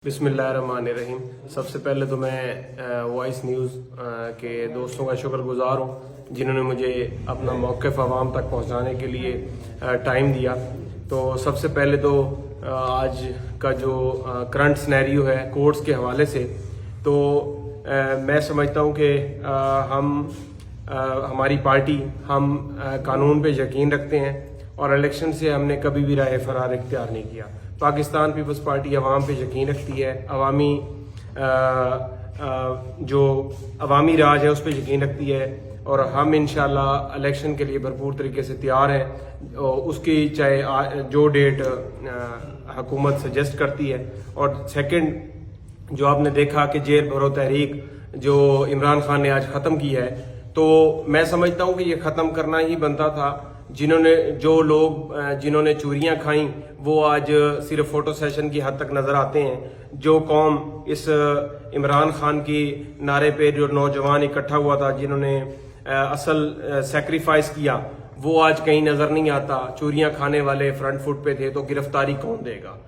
बिस्मिल्लाहिर्रहमानिर्रहीम। सबसे पहले तो मैं वॉइस न्यूज़ के दोस्तों का शुक्रगुजार हूँ जिन्होंने मुझे अपना मौक़िफ़ आवाम तक पहुँचाने के लिए टाइम दिया। तो सबसे पहले तो आज का जो करंट सिनेरियो है कोर्ट्स के हवाले से, तो मैं समझता हूँ कि हमारी पार्टी हम कानून पे यकीन रखते हैं और इलेक्शन से हमने कभी भी राय फरार इख्तियार नहीं किया। पाकिस्तान पीपल्स पार्टी अवाम पे यकीन रखती है, जो अवामी राज है उस पर यकीन रखती है और हम इंशाल्लाह इलेक्शन के लिए भरपूर तरीके से तैयार हैं। उसकी चाहे जो डेट हुकूमत सजेस्ट करती है। और सेकंड, जो आपने देखा कि जेल भरो तहरीक जो इमरान खान ने आज ख़त्म की है, तो मैं समझता हूँ कि ये ख़त्म करना ही बनता था। जिन्होंने चोरियां खाई वो आज सिर्फ फोटो सेशन की हद तक नजर आते हैं। जो कौम इस इमरान खान की नारे पे जो नौजवान इकट्ठा हुआ था, जिन्होंने असल सेक्रीफाइस किया, वो आज कहीं नजर नहीं आता। चोरियां खाने वाले फ्रंट फुट पे थे, तो गिरफ्तारी कौन देगा?